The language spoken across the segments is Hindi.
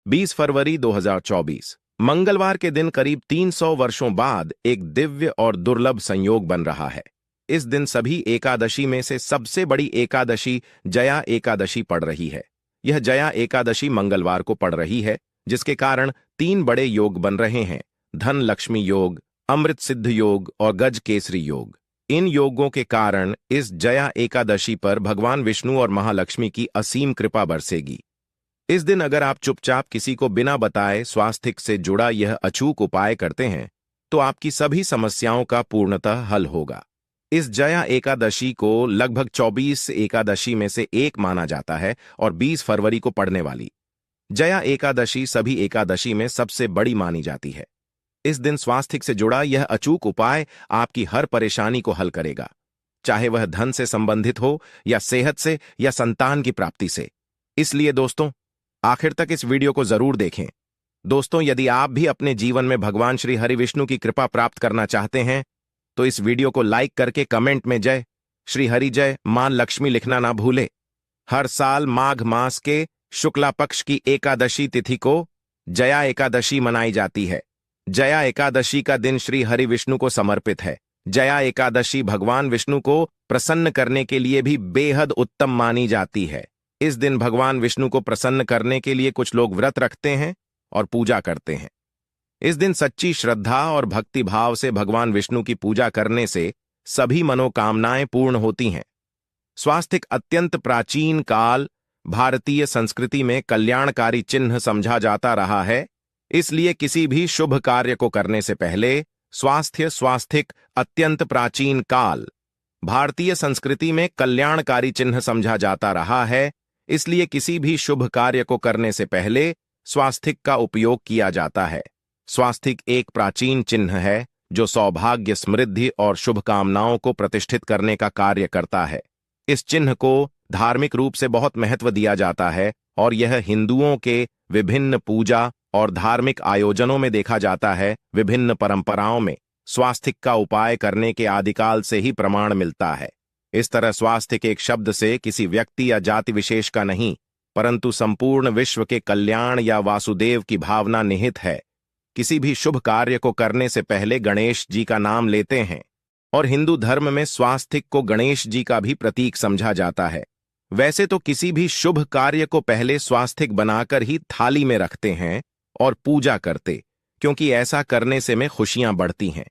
20 फरवरी 2024 मंगलवार के दिन करीब 300 वर्षों बाद एक दिव्य और दुर्लभ संयोग बन रहा है। इस दिन सभी एकादशी में से सबसे बड़ी एकादशी जया एकादशी पड़ रही है। यह जया एकादशी मंगलवार को पड़ रही है, जिसके कारण 3 बड़े योग बन रहे हैं: धन लक्ष्मी योग, अमृत सिद्ध योग और गज केसरी योग। इन योगों के कारण इस जया एकादशी पर भगवान विष्णु और महालक्ष्मी की असीम कृपा बरसेगी। इस दिन अगर आप चुपचाप किसी को बिना बताए स्वास्थ्य से जुड़ा यह अचूक उपाय करते हैं, तो आपकी सभी समस्याओं का पूर्णतः हल होगा। इस जया एकादशी को लगभग 24 एकादशी में से एक माना जाता है और 20 फरवरी को पड़ने वाली जया एकादशी सभी एकादशी में सबसे बड़ी मानी जाती है। इस दिन स्वास्थ्य से जुड़ा यह अचूक उपाय आपकी हर परेशानी को हल करेगा, चाहे वह धन से संबंधित हो या सेहत से या संतान की प्राप्ति से। इसलिए दोस्तों, आखिर तक इस वीडियो को जरूर देखें। दोस्तों, यदि आप भी अपने जीवन में भगवान श्री हरि विष्णु की कृपा प्राप्त करना चाहते हैं, तो इस वीडियो को लाइक करके कमेंट में जय श्री हरि जय मां लक्ष्मी लिखना ना भूले। हर साल माघ मास के शुक्ला पक्ष की एकादशी तिथि को जया एकादशी मनाई जाती है। जया एकादशी का दिन श्री हरि विष्णु को समर्पित है। जया एकादशी भगवान विष्णु को प्रसन्न करने के लिए भी बेहद उत्तम मानी जाती है। इस दिन भगवान विष्णु को प्रसन्न करने के लिए कुछ लोग व्रत रखते हैं और पूजा करते हैं। इस दिन सच्ची श्रद्धा और भक्ति भाव से भगवान विष्णु की पूजा करने से सभी मनोकामनाएं पूर्ण होती हैं। स्वास्तिक अत्यंत प्राचीन काल भारतीय संस्कृति में कल्याणकारी चिन्ह समझा जाता रहा है। इसलिए किसी भी शुभ कार्य को करने से पहले स्वास्तिक अत्यंत प्राचीन काल भारतीय संस्कृति में कल्याणकारी चिन्ह समझा जाता रहा है। इसलिए किसी भी शुभ कार्य को करने से पहले स्वास्तिक का उपयोग किया जाता है। स्वास्तिक एक प्राचीन चिन्ह है जो सौभाग्य, समृद्धि और शुभकामनाओं को प्रतिष्ठित करने का कार्य करता है। इस चिन्ह को धार्मिक रूप से बहुत महत्व दिया जाता है और यह हिंदुओं के विभिन्न पूजा और धार्मिक आयोजनों में देखा जाता है। विभिन्न परंपराओं में स्वास्तिक का उपाय करने के आदिकाल से ही प्रमाण मिलता है। इस तरह स्वास्तिक एक शब्द से किसी व्यक्ति या जाति विशेष का नहीं, परंतु संपूर्ण विश्व के कल्याण या वासुदेव की भावना निहित है। किसी भी शुभ कार्य को करने से पहले गणेश जी का नाम लेते हैं और हिंदू धर्म में स्वास्तिक को गणेश जी का भी प्रतीक समझा जाता है। वैसे तो किसी भी शुभ कार्य को पहले स्वास्तिक बनाकर ही थाली में रखते हैं और पूजा करते, क्योंकि ऐसा करने से में खुशियां बढ़ती हैं।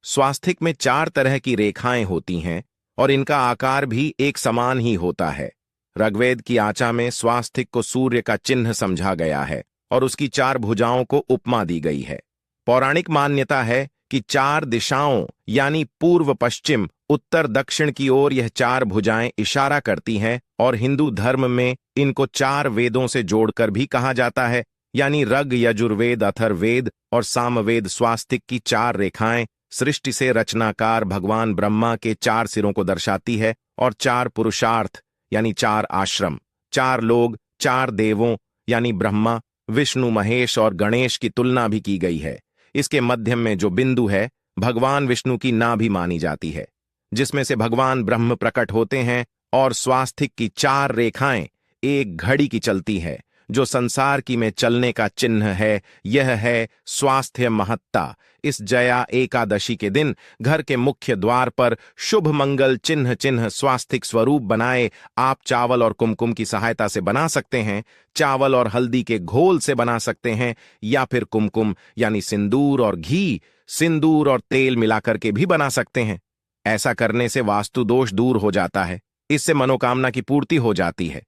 स्वास्तिक में 4 तरह की रेखाएं होती हैं और इनका आकार भी एक समान ही होता है। ऋग्वेद की आचा में स्वास्तिक को सूर्य का चिन्ह समझा गया है और उसकी 4 भुजाओं को उपमा दी गई है। पौराणिक मान्यता है कि 4 दिशाओं यानी पूर्व, पश्चिम, उत्तर, दक्षिण की ओर यह 4 भुजाएं इशारा करती हैं और हिंदू धर्म में इनको 4 वेदों से जोड़कर भी कहा जाता है, यानी ऋग, यजुर्वेद, अथर्ववेद और सामवेद। स्वास्तिक की 4 रेखाएं सृष्टि से रचनाकार भगवान ब्रह्मा के 4 सिरों को दर्शाती है और 4 पुरुषार्थ यानी 4 आश्रम, 4 लोग, 4 देवों यानी ब्रह्मा, विष्णु, महेश और गणेश की तुलना भी की गई है। इसके मध्यम में जो बिंदु है भगवान विष्णु की नाभि मानी जाती है, जिसमें से भगवान ब्रह्म प्रकट होते हैं। और स्वास्तिक की 4 रेखाएं एक घड़ी की चलती है जो संसार की में चलने का चिन्ह है। यह है स्वास्थ्य महत्ता। इस जया एकादशी के दिन घर के मुख्य द्वार पर शुभ मंगल चिन्ह स्वास्तिक स्वरूप बनाए आप चावल और कुमकुम की सहायता से बना सकते हैं। चावल और हल्दी के घोल से बना सकते हैं या फिर कुमकुम यानी सिंदूर और घी, सिंदूर और तेल मिलाकर के भी बना सकते हैं। ऐसा करने से वास्तु दोष दूर हो जाता है। इससे मनोकामना की पूर्ति हो जाती है।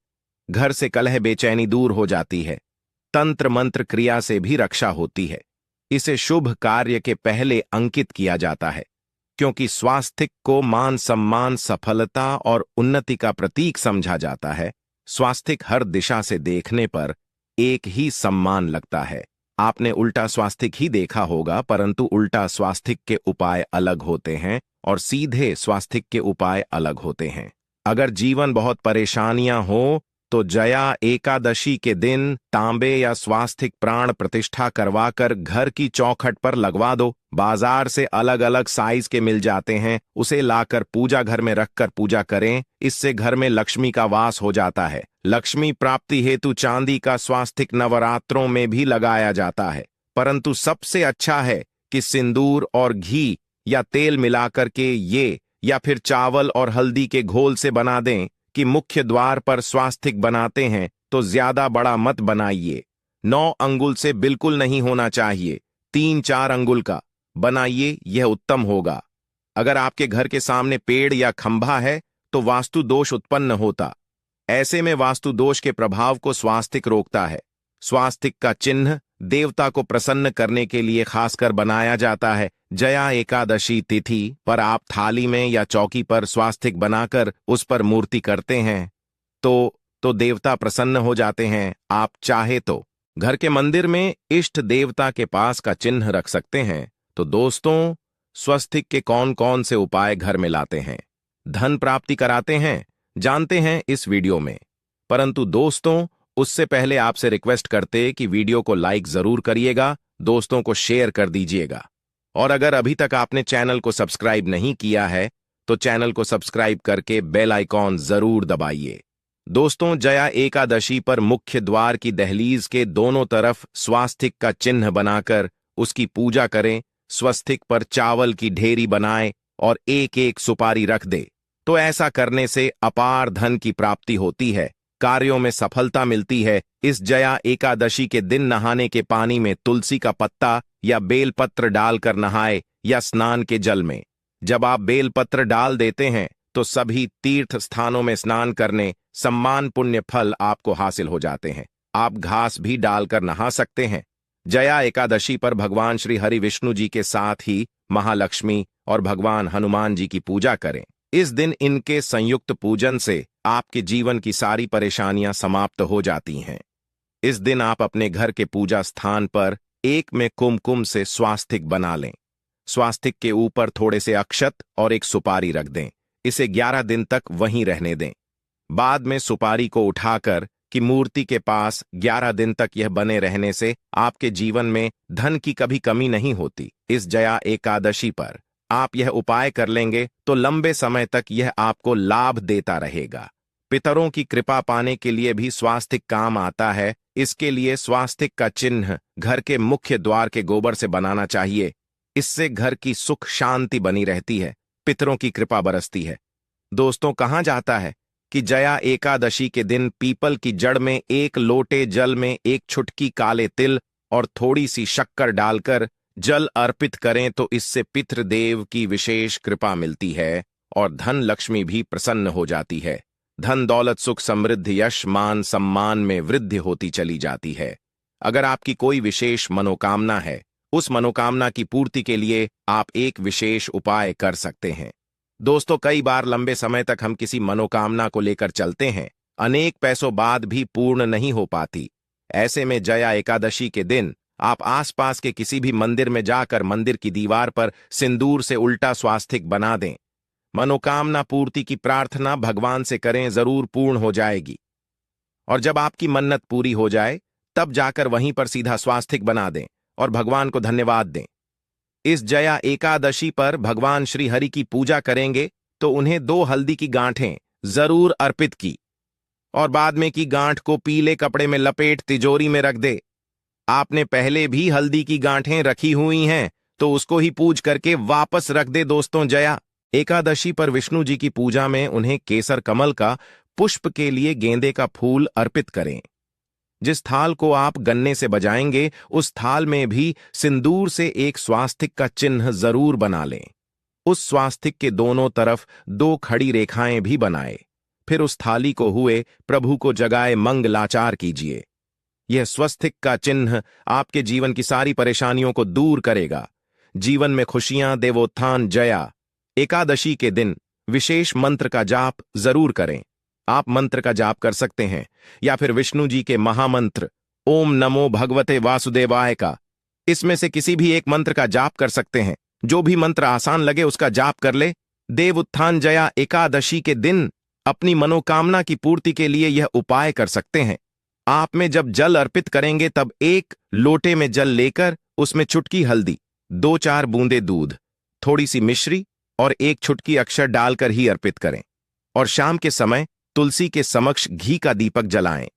घर से कलह, बेचैनी दूर हो जाती है। तंत्र मंत्र क्रिया से भी रक्षा होती है। इसे शुभ कार्य के पहले अंकित किया जाता है, क्योंकि स्वास्तिक को मान सम्मान, सफलता और उन्नति का प्रतीक समझा जाता है। स्वास्तिक हर दिशा से देखने पर एक ही सम्मान लगता है। आपने उल्टा स्वास्तिक ही देखा होगा, परंतु उल्टा स्वास्तिक के उपाय अलग होते हैं और सीधे स्वास्तिक के उपाय अलग होते हैं। अगर जीवन बहुत परेशानियां हो तो जया एकादशी के दिन तांबे या स्वास्तिक प्राण प्रतिष्ठा करवाकर घर की चौखट पर लगवा दो। बाजार से अलग अलग साइज के मिल जाते हैं, उसे लाकर पूजा घर में रखकर पूजा करें। इससे घर में लक्ष्मी का वास हो जाता है। लक्ष्मी प्राप्ति हेतु चांदी का स्वास्तिक नवरात्रों में भी लगाया जाता है, परंतु सबसे अच्छा है कि सिंदूर और घी या तेल मिलाकर के ये या फिर चावल और हल्दी के घोल से बना दें कि मुख्य द्वार पर स्वास्तिक बनाते हैं तो ज्यादा बड़ा मत बनाइए। 9 अंगुल से बिल्कुल नहीं होना चाहिए, 3-4 अंगुल का बनाइए, यह उत्तम होगा। अगर आपके घर के सामने पेड़ या खंभा है तो वास्तु दोष उत्पन्न होता। ऐसे में वास्तु दोष के प्रभाव को स्वास्तिक रोकता है। स्वास्तिक का चिन्ह देवता को प्रसन्न करने के लिए खासकर बनाया जाता है। जया एकादशी तिथि पर आप थाली में या चौकी पर स्वास्तिक बनाकर उस पर मूर्ति करते हैं तो देवता प्रसन्न हो जाते हैं। आप चाहे तो घर के मंदिर में इष्ट देवता के पास का चिन्ह रख सकते हैं। तो दोस्तों, स्वास्तिक के कौन कौन से उपाय घर में लाते हैं, धन प्राप्ति कराते हैं, जानते हैं इस वीडियो में। परंतु दोस्तों, उससे पहले आपसे रिक्वेस्ट करते कि वीडियो को लाइक जरूर करिएगा, दोस्तों को शेयर कर दीजिएगा, और अगर अभी तक आपने चैनल को सब्सक्राइब नहीं किया है तो चैनल को सब्सक्राइब करके बेल आइकॉन जरूर दबाइए। दोस्तों, जया एकादशी पर मुख्य द्वार की दहलीज के दोनों तरफ स्वास्तिक का चिन्ह बनाकर उसकी पूजा करें। स्वास्तिक पर चावल की ढेरी बनाएं और एक एक सुपारी रख दे। तो ऐसा करने से अपार धन की प्राप्ति होती है, कार्यों में सफलता मिलती है। इस जया एकादशी के दिन नहाने के पानी में तुलसी का पत्ता या बेलपत्र डालकर नहाए या स्नान के जल में। जब आप बेलपत्र डाल देते हैं तो सभी तीर्थ स्थानों में स्नान करने सम्मान पुण्य फल आपको हासिल हो जाते हैं। आप घास भी डालकर नहा सकते हैं। जया एकादशी पर भगवान श्री हरि विष्णु जी के साथ ही महालक्ष्मी और भगवान हनुमान जी की पूजा करें। इस दिन इनके संयुक्त पूजन से आपके जीवन की सारी परेशानियां समाप्त हो जाती हैं। इस दिन आप अपने घर के पूजा स्थान पर एक में कुमकुम से स्वास्तिक बना लें। स्वास्तिक के ऊपर थोड़े से अक्षत और एक सुपारी रख दें। इसे 11 दिन तक वहीं रहने दें। बाद में सुपारी को उठाकर कि मूर्ति के पास 11 दिन तक यह बने रहने से आपके जीवन में धन की कभी कमी नहीं होती। इस जया एकादशी पर आप यह उपाय कर लेंगे तो लंबे समय तक यह आपको लाभ देता रहेगा। पितरों की कृपा पाने के लिए भी स्वास्तिक काम आता है। इसके लिए स्वास्तिक का चिन्ह घर के मुख्य द्वार के गोबर से बनाना चाहिए। इससे घर की सुख शांति बनी रहती है, पितरों की कृपा बरसती है। दोस्तों, कहा जाता है कि जया एकादशी के दिन पीपल की जड़ में 1 लोटे जल में 1 चुटकी काले तिल और थोड़ी सी शक्कर डालकर जल अर्पित करें तो इससे पितृदेव की विशेष कृपा मिलती है और धन लक्ष्मी भी प्रसन्न हो जाती है। धन दौलत सुख समृद्धि यश मान सम्मान में वृद्धि होती चली जाती है। अगर आपकी कोई विशेष मनोकामना है, उस मनोकामना की पूर्ति के लिए आप एक विशेष उपाय कर सकते हैं। दोस्तों, कई बार लंबे समय तक हम किसी मनोकामना को लेकर चलते हैं, अनेक पैसों बाद भी पूर्ण नहीं हो पाती। ऐसे में जया एकादशी के दिन आप आसपास के किसी भी मंदिर में जाकर मंदिर की दीवार पर सिंदूर से उल्टा स्वास्तिक बना दें। मनोकामना पूर्ति की प्रार्थना भगवान से करें, जरूर पूर्ण हो जाएगी। और जब आपकी मन्नत पूरी हो जाए तब जाकर वहीं पर सीधा स्वास्तिक बना दें और भगवान को धन्यवाद दें। इस जया एकादशी पर भगवान श्री हरि की पूजा करेंगे तो उन्हें 2 हल्दी की गांठें जरूर अर्पित की और बाद में की गांठ को पीले कपड़े में लपेट तिजोरी में रख दे। आपने पहले भी हल्दी की गांठें रखी हुई हैं तो उसको ही पूज करके वापस रख दे। दोस्तों, जया एकादशी पर विष्णु जी की पूजा में उन्हें केसर कमल का पुष्प के लिए गेंदे का फूल अर्पित करें। जिस थाल को आप गन्ने से बजाएंगे उस थाल में भी सिंदूर से एक स्वास्तिक का चिन्ह जरूर बना लें। उस स्वास्तिक के दोनों तरफ 2 खड़ी रेखाएं भी बनाए। फिर उस थाली को हुए प्रभु को जगाए मंगलाचार कीजिए। यह स्वास्तिक का चिन्ह आपके जीवन की सारी परेशानियों को दूर करेगा। जीवन में खुशियां देवोत्थान। जया एकादशी के दिन विशेष मंत्र का जाप जरूर करें। आप मंत्र का जाप कर सकते हैं या फिर विष्णु जी के महामंत्र ओम नमो भगवते वासुदेवाय का, इसमें से किसी भी एक मंत्र का जाप कर सकते हैं। जो भी मंत्र आसान लगे उसका जाप कर ले। देव उत्थान जया एकादशी के दिन अपनी मनोकामना की पूर्ति के लिए यह उपाय कर सकते हैं। आप में जब जल अर्पित करेंगे तब एक लोटे में जल लेकर उसमें चुटकी हल्दी, 2-4 बूंदे दूध, थोड़ी सी मिश्री और एक चुटकी अक्षर डालकर ही अर्पित करें। और शाम के समय तुलसी के समक्ष घी का दीपक जलाएं।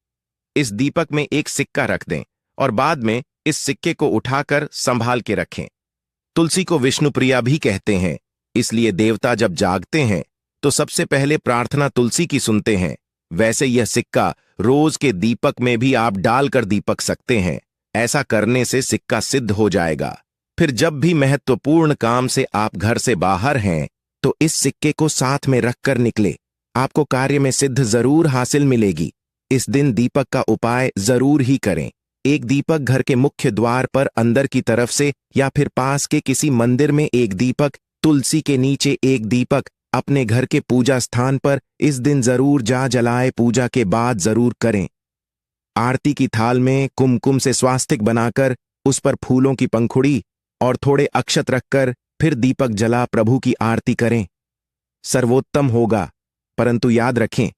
इस दीपक में एक सिक्का रख दें और बाद में इस सिक्के को उठाकर संभाल के रखें। तुलसी को विष्णु प्रिया भी कहते हैं, इसलिए देवता जब जागते हैं तो सबसे पहले प्रार्थना तुलसी की सुनते हैं। वैसे यह सिक्का रोज के दीपक में भी आप डालकर दीपक सकते हैं। ऐसा करने से सिक्का सिद्ध हो जाएगा। फिर जब भी महत्वपूर्ण काम से आप घर से बाहर हैं तो इस सिक्के को साथ में रखकर निकले। आपको कार्य में सिद्ध जरूर हासिल मिलेगी। इस दिन दीपक का उपाय जरूर ही करें। एक दीपक घर के मुख्य द्वार पर अंदर की तरफ से या फिर पास के किसी मंदिर में एक दीपक, तुलसी के नीचे एक दीपक, अपने घर के पूजा स्थान पर इस दिन जरूर जलाए। पूजा के बाद जरूर करें। आरती की थाल में कुमकुम से स्वास्तिक बनाकर उस पर फूलों की पंखुड़ी और थोड़े अक्षत रखकर फिर दीपक जला प्रभु की आरती करें। सर्वोत्तम होगा। परंतु याद रखें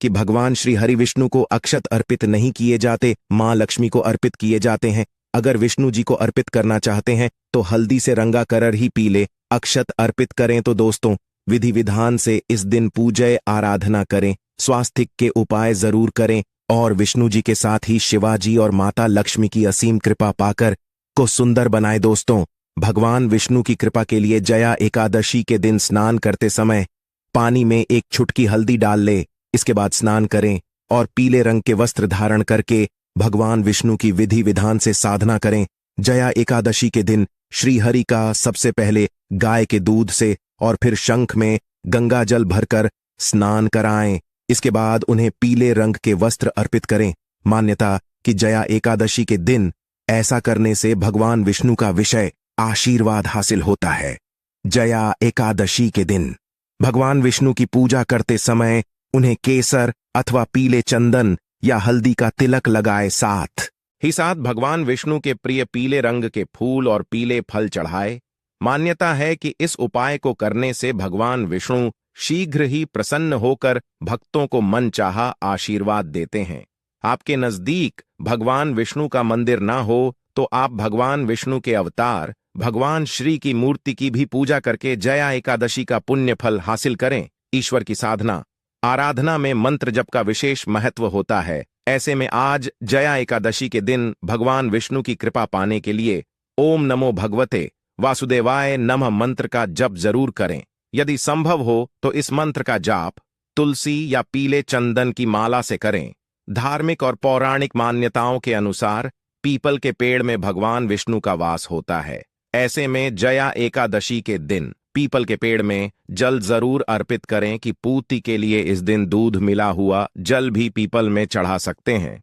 कि भगवान श्री हरि विष्णु को अक्षत अर्पित नहीं किए जाते, मां लक्ष्मी को अर्पित किए जाते हैं। अगर विष्णु जी को अर्पित करना चाहते हैं तो हल्दी से रंगा कर ही पीले अक्षत अर्पित करें। तो दोस्तों, विधि विधान से इस दिन पूजय आराधना करें, स्वास्तिक के उपाय जरूर करें और विष्णु जी के साथ ही शिवाजी और माता लक्ष्मी की असीम कृपा पाकर को सुंदर बनाए। दोस्तों, भगवान विष्णु की कृपा के लिए जया एकादशी के दिन स्नान करते समय पानी में एक चुटकी हल्दी डाल ले। इसके बाद स्नान करें और पीले रंग के वस्त्र धारण करके भगवान विष्णु की विधि विधान से साधना करें। जया एकादशी के दिन श्री हरि का सबसे पहले गाय के दूध से और फिर शंख में गंगा जल भरकर स्नान कराएं। इसके बाद उन्हें पीले रंग के वस्त्र अर्पित करें। मान्यता कि जया एकादशी के दिन ऐसा करने से भगवान विष्णु का विषय आशीर्वाद हासिल होता है। जया एकादशी के दिन भगवान विष्णु की पूजा करते समय उन्हें केसर अथवा पीले चंदन या हल्दी का तिलक लगाए। साथ ही साथ भगवान विष्णु के प्रिय पीले रंग के फूल और पीले फल चढ़ाए। मान्यता है कि इस उपाय को करने से भगवान विष्णु शीघ्र ही प्रसन्न होकर भक्तों को मनचाहा आशीर्वाद देते हैं। आपके नजदीक भगवान विष्णु का मंदिर ना हो तो आप भगवान विष्णु के अवतार भगवान श्री की मूर्ति की भी पूजा करके जया एकादशी का पुण्य फल हासिल करें। ईश्वर की साधना आराधना में मंत्र जप का विशेष महत्व होता है। ऐसे में आज जया एकादशी के दिन भगवान विष्णु की कृपा पाने के लिए ओम नमो भगवते वासुदेवाय नमः मंत्र का जप जरूर करें। यदि संभव हो तो इस मंत्र का जाप तुलसी या पीले चंदन की माला से करें। धार्मिक और पौराणिक मान्यताओं के अनुसार पीपल के पेड़ में भगवान विष्णु का वास होता है। ऐसे में जया एकादशी के दिन पीपल के पेड़ में जल जरूर अर्पित करें कि पूर्ति के लिए इस दिन दूध मिला हुआ जल भी पीपल में चढ़ा सकते हैं।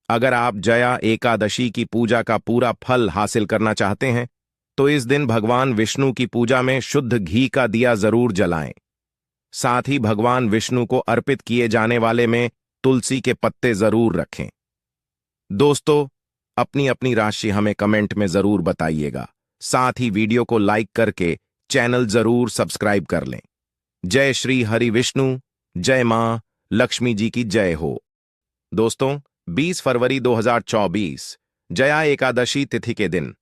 अगर आप जया एकादशी की पूजा का पूरा फल हासिल करना चाहते हैं तो इस दिन भगवान विष्णु की पूजा में शुद्ध घी का दिया जरूर जलाएं। साथ ही भगवान विष्णु को अर्पित किए जाने वाले में तुलसी के पत्ते जरूर रखें। दोस्तों, अपनी अपनी राशि हमें कमेंट में जरूर बताइएगा। साथ ही वीडियो को लाइक करके चैनल जरूर सब्सक्राइब कर लें। जय श्री हरि विष्णु, जय मां लक्ष्मी जी की जय हो। दोस्तों, 20 फरवरी 2024 जया एकादशी तिथि के दिन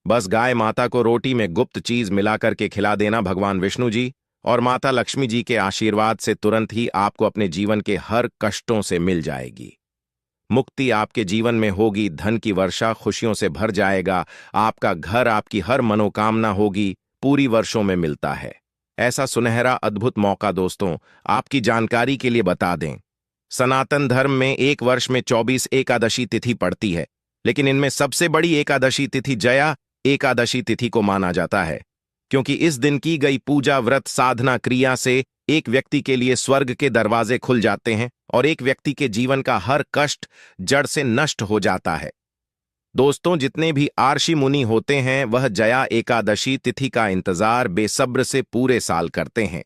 बस गाय माता को रोटी में गुप्त चीज मिलाकर के खिला देना। भगवान विष्णु जी और माता लक्ष्मी जी के आशीर्वाद से तुरंत ही आपको अपने जीवन के हर कष्टों से मिल जाएगी। मुक्ति आपके जीवन में होगी, धन की वर्षा खुशियों से भर जाएगा। आपका घर, आपकी हर मनोकामना होगी, पूरी वर्षों में मिलता है। ऐसा सुनहरा अद्भुत मौका दोस्तों आपकी जानकारी के लिए बता दें। सनातन धर्म में एक वर्ष में 24 एकादशी तिथि पड़ती है, लेकिन इनमें सबसे बड़ी एकादशी तिथि जया एकादशी तिथि को माना जाता है, क्योंकि इस दिन की गई पूजा, व्रत, साधना, क्रिया से एक व्यक्ति के लिए स्वर्ग के दरवाजे खुल जाते हैं और एक व्यक्ति के जीवन का हर कष्ट जड़ से नष्ट हो जाता है। दोस्तों, जितने भी आर्षि मुनि होते हैं वह जया एकादशी तिथि का इंतजार बेसब्र से पूरे साल करते हैं,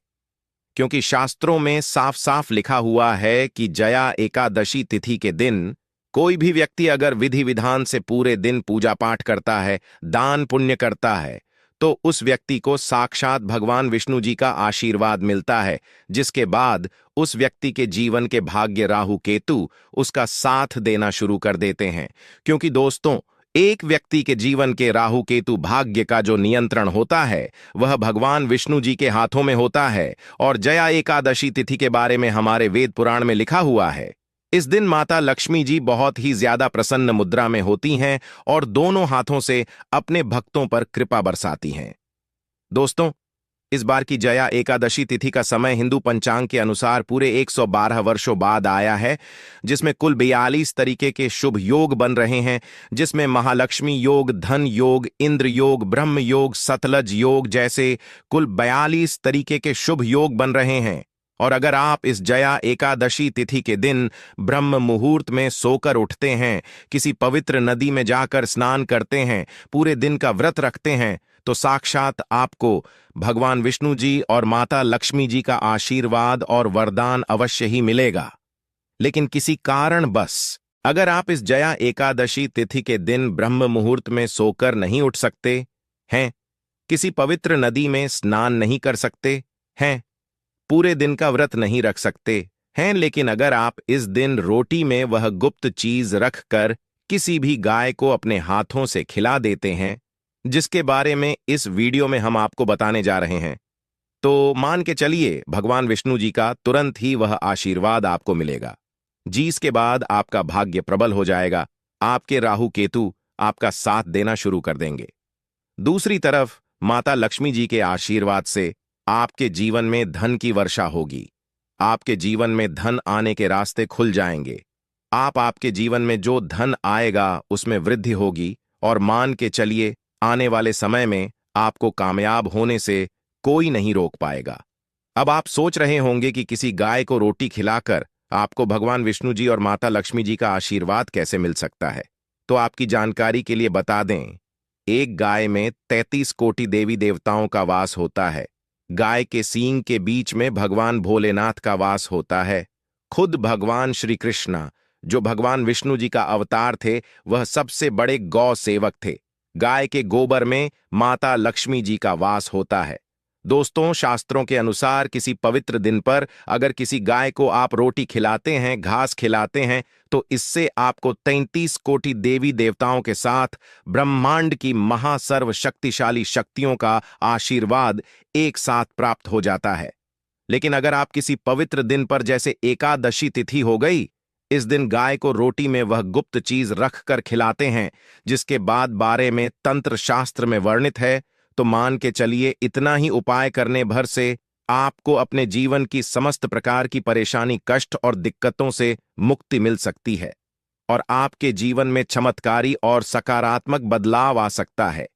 क्योंकि शास्त्रों में साफ साफ लिखा हुआ है कि जया एकादशी तिथि के दिन कोई भी व्यक्ति अगर विधि विधान से पूरे दिन पूजा पाठ करता है, दान पुण्य करता है, तो उस व्यक्ति को साक्षात भगवान विष्णु जी का आशीर्वाद मिलता है, जिसके बाद उस व्यक्ति के जीवन के भाग्य राहु केतु उसका साथ देना शुरू कर देते हैं। क्योंकि दोस्तों, एक व्यक्ति के जीवन के राहु केतु भाग्य का जो नियंत्रण होता है वह भगवान विष्णु जी के हाथों में होता है। और जया एकादशी तिथि के बारे में हमारे वेद पुराण में लिखा हुआ है, इस दिन माता लक्ष्मी जी बहुत ही ज्यादा प्रसन्न मुद्रा में होती हैं और दोनों हाथों से अपने भक्तों पर कृपा बरसाती हैं। दोस्तों, इस बार की जया एकादशी तिथि का समय हिंदू पंचांग के अनुसार पूरे 112 वर्षों बाद आया है, जिसमें कुल 42 तरीके के शुभ योग बन रहे हैं, जिसमें महालक्ष्मी योग, धन योग, इंद्र योग, ब्रह्म योग, सतलज योग जैसे कुल 42 तरीके के शुभ योग बन रहे हैं। और अगर आप इस जया एकादशी तिथि के दिन ब्रह्म मुहूर्त में सोकर उठते हैं, किसी पवित्र नदी में जाकर स्नान करते हैं, पूरे दिन का व्रत रखते हैं, तो साक्षात आपको भगवान विष्णु जी और माता लक्ष्मी जी का आशीर्वाद और वरदान अवश्य ही मिलेगा। लेकिन किसी कारणवश अगर आप इस जया एकादशी तिथि के दिन ब्रह्म मुहूर्त में सोकर नहीं उठ सकते हैं, किसी पवित्र नदी में स्नान नहीं कर सकते हैं, पूरे दिन का व्रत नहीं रख सकते हैं, लेकिन अगर आप इस दिन रोटी में वह गुप्त चीज रखकर किसी भी गाय को अपने हाथों से खिला देते हैं, जिसके बारे में इस वीडियो में हम आपको बताने जा रहे हैं, तो मान के चलिए भगवान विष्णु जी का तुरंत ही वह आशीर्वाद आपको मिलेगा, जिसके बाद आपका भाग्य प्रबल हो जाएगा, आपके राहु केतु आपका साथ देना शुरू कर देंगे। दूसरी तरफ माता लक्ष्मी जी के आशीर्वाद से आपके जीवन में धन की वर्षा होगी, आपके जीवन में धन आने के रास्ते खुल जाएंगे, आपके जीवन में जो धन आएगा उसमें वृद्धि होगी, और मान के चलिए आने वाले समय में आपको कामयाब होने से कोई नहीं रोक पाएगा। अब आप सोच रहे होंगे कि किसी गाय को रोटी खिलाकर आपको भगवान विष्णु जी और माता लक्ष्मी जी का आशीर्वाद कैसे मिल सकता है। तो आपकी जानकारी के लिए बता दें, एक गाय में 33 कोटि देवी देवताओं का वास होता है। गाय के सींग के बीच में भगवान भोलेनाथ का वास होता है। खुद भगवान श्री कृष्ण, जो भगवान विष्णु जी का अवतार थे, वह सबसे बड़े गौ सेवक थे। गाय के गोबर में माता लक्ष्मी जी का वास होता है। दोस्तों, शास्त्रों के अनुसार किसी पवित्र दिन पर अगर किसी गाय को आप रोटी खिलाते हैं, घास खिलाते हैं, तो इससे आपको 33 कोटि देवी देवताओं के साथ ब्रह्मांड की महासर्वशक्तिशाली शक्तियों का आशीर्वाद एक साथ प्राप्त हो जाता है। लेकिन अगर आप किसी पवित्र दिन पर, जैसे एकादशी तिथि हो गई, इस दिन गाय को रोटी में वह गुप्त चीज रखकर खिलाते हैं, जिसके बाद बारे में तंत्र शास्त्र में वर्णित है, तो मान के चलिए इतना ही उपाय करने भर से आपको अपने जीवन की समस्त प्रकार की परेशानी, कष्ट और दिक्कतों से मुक्ति मिल सकती है और आपके जीवन में चमत्कारी और सकारात्मक बदलाव आ सकता है।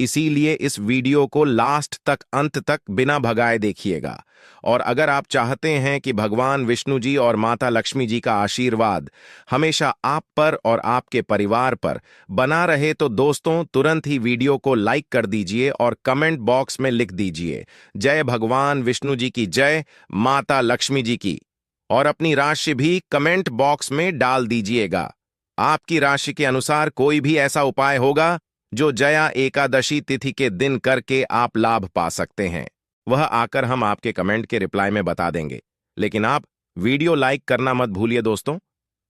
इसीलिए इस वीडियो को लास्ट तक, अंत तक बिना भगाए देखिएगा। और अगर आप चाहते हैं कि भगवान विष्णु जी और माता लक्ष्मी जी का आशीर्वाद हमेशा आप पर और आपके परिवार पर बना रहे, तो दोस्तों तुरंत ही वीडियो को लाइक कर दीजिए और कमेंट बॉक्स में लिख दीजिए जय भगवान विष्णु जी की जय, माता लक्ष्मी जी की, और अपनी राशि भी कमेंट बॉक्स में डाल दीजिएगा। आपकी राशि के अनुसार कोई भी ऐसा उपाय होगा जो जया एकादशी तिथि के दिन करके आप लाभ पा सकते हैं, वह आकर हम आपके कमेंट के रिप्लाई में बता देंगे। लेकिन आप वीडियो लाइक करना मत भूलिए दोस्तों।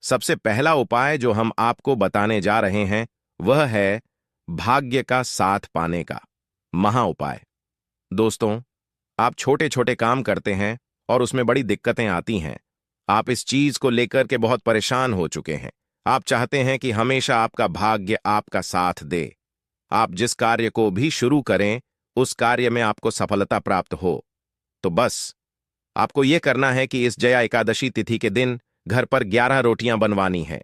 सबसे पहला उपाय जो हम आपको बताने जा रहे हैं वह है भाग्य का साथ पाने का महा उपाय। दोस्तों, आप छोटे छोटे काम करते हैं और उसमें बड़ी दिक्कतें आती हैं। आप इस चीज को लेकर के बहुत परेशान हो चुके हैं। आप चाहते हैं कि हमेशा आपका भाग्य आपका साथ दे। आप जिस कार्य को भी शुरू करें उस कार्य में आपको सफलता प्राप्त हो। तो बस आपको यह करना है कि इस जया एकादशी तिथि के दिन घर पर 11 रोटियां बनवानी है।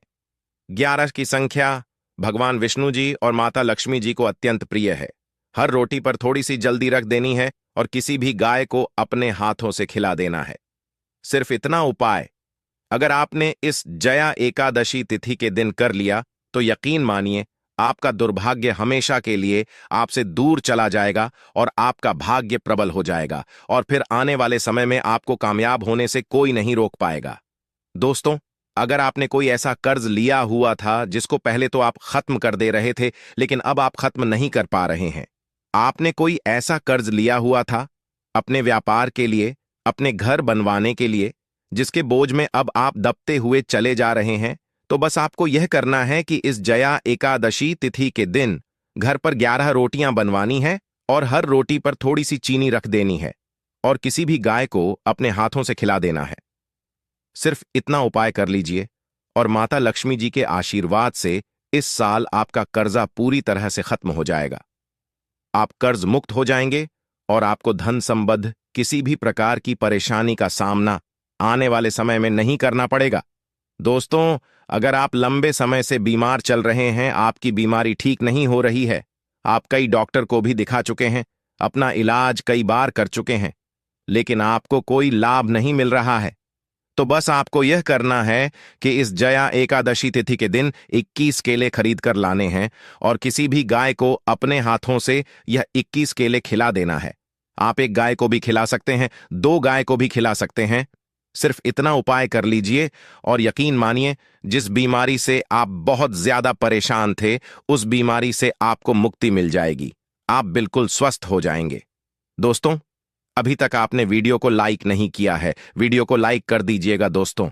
11 की संख्या भगवान विष्णु जी और माता लक्ष्मी जी को अत्यंत प्रिय है। हर रोटी पर थोड़ी सी जल्दी रख देनी है और किसी भी गाय को अपने हाथों से खिला देना है। सिर्फ इतना उपाय अगर आपने इस जया एकादशी तिथि के दिन कर लिया तो यकीन मानिए आपका दुर्भाग्य हमेशा के लिए आपसे दूर चला जाएगा और आपका भाग्य प्रबल हो जाएगा, और फिर आने वाले समय में आपको कामयाब होने से कोई नहीं रोक पाएगा। दोस्तों, अगर आपने कोई ऐसा कर्ज लिया हुआ था जिसको पहले तो आप खत्म कर दे रहे थे, लेकिन अब आप खत्म नहीं कर पा रहे हैं, आपने कोई ऐसा कर्ज लिया हुआ था अपने व्यापार के लिए, अपने घर बनवाने के लिए, जिसके बोझ में अब आप दबते हुए चले जा रहे हैं? तो बस आपको यह करना है कि इस जया एकादशी तिथि के दिन घर पर 11 रोटियां बनवानी है और हर रोटी पर थोड़ी सी चीनी रख देनी है और किसी भी गाय को अपने हाथों से खिला देना है। सिर्फ इतना उपाय कर लीजिए और माता लक्ष्मी जी के आशीर्वाद से इस साल आपका कर्जा पूरी तरह से खत्म हो जाएगा। आप कर्ज मुक्त हो जाएंगे और आपको धन संबद्ध किसी भी प्रकार की परेशानी का सामना आने वाले समय में नहीं करना पड़ेगा। दोस्तों, अगर आप लंबे समय से बीमार चल रहे हैं, आपकी बीमारी ठीक नहीं हो रही है, आप कई डॉक्टर को भी दिखा चुके हैं, अपना इलाज कई बार कर चुके हैं, लेकिन आपको कोई लाभ नहीं मिल रहा है, तो बस आपको यह करना है कि इस जया एकादशी तिथि के दिन 21 केले खरीद कर लाने हैं और किसी भी गाय को अपने हाथों से यह 21 केले खिला देना है। आप एक गाय को भी खिला सकते हैं, 2 गाय को भी खिला सकते हैं। सिर्फ इतना उपाय कर लीजिए और यकीन मानिए, जिस बीमारी से आप बहुत ज्यादा परेशान थे, उस बीमारी से आपको मुक्ति मिल जाएगी। आप बिल्कुल स्वस्थ हो जाएंगे। दोस्तों, अभी तक आपने वीडियो को लाइक नहीं किया है, वीडियो को लाइक कर दीजिएगा। दोस्तों,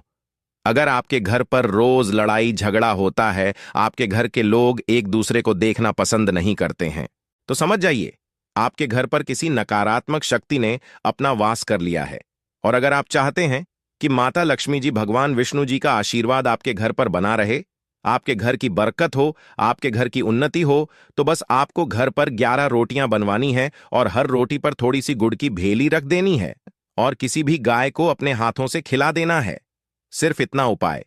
अगर आपके घर पर रोज लड़ाई झगड़ा होता है, आपके घर के लोग एक दूसरे को देखना पसंद नहीं करते हैं, तो समझ जाइए आपके घर पर किसी नकारात्मक शक्ति ने अपना वास कर लिया है। और अगर आप चाहते हैं कि माता लक्ष्मी जी, भगवान विष्णु जी का आशीर्वाद आपके घर पर बना रहे, आपके घर की बरकत हो, आपके घर की उन्नति हो, तो बस आपको घर पर 11 रोटियां बनवानी है और हर रोटी पर थोड़ी सी गुड़ की भेली रख देनी है और किसी भी गाय को अपने हाथों से खिला देना है। सिर्फ इतना उपाय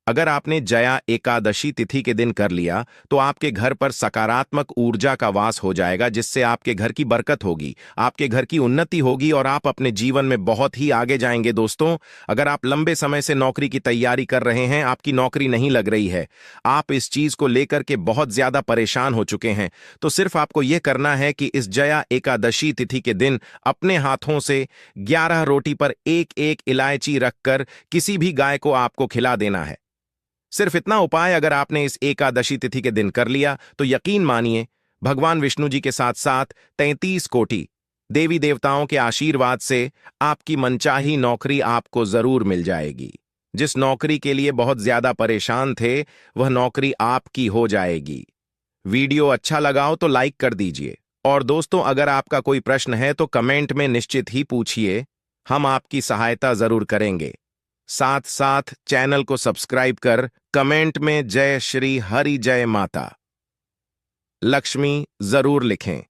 अगर आपने जया एकादशी तिथि के दिन कर लिया, तो आपके घर पर सकारात्मक ऊर्जा का वास हो जाएगा, जिससे आपके घर की बरकत होगी, आपके घर की उन्नति होगी और आप अपने जीवन में बहुत ही आगे जाएंगे। दोस्तों, अगर आप लंबे समय से नौकरी की तैयारी कर रहे हैं, आपकी नौकरी नहीं लग रही है, आप इस चीज को लेकर के बहुत ज्यादा परेशान हो चुके हैं, तो सिर्फ आपको यह करना है कि इस जया एकादशी तिथि के दिन अपने हाथों से 11 रोटी पर एक एक इलायची रखकर किसी भी गाय को आपको खिला देना है। सिर्फ इतना उपाय अगर आपने इस एकादशी तिथि के दिन कर लिया, तो यकीन मानिए भगवान विष्णु जी के साथ साथ 33 कोटि देवी देवताओं के आशीर्वाद से आपकी मनचाही नौकरी आपको जरूर मिल जाएगी। जिस नौकरी के लिए बहुत ज्यादा परेशान थे, वह नौकरी आपकी हो जाएगी। वीडियो अच्छा लगा हो तो लाइक कर दीजिए और दोस्तों, अगर आपका कोई प्रश्न है तो कमेंट में निश्चित ही पूछिए, हम आपकी सहायता जरूर करेंगे। साथ साथ चैनल को सब्सक्राइब कर कमेंट में जय श्री हरि जय माता लक्ष्मी जरूर लिखें।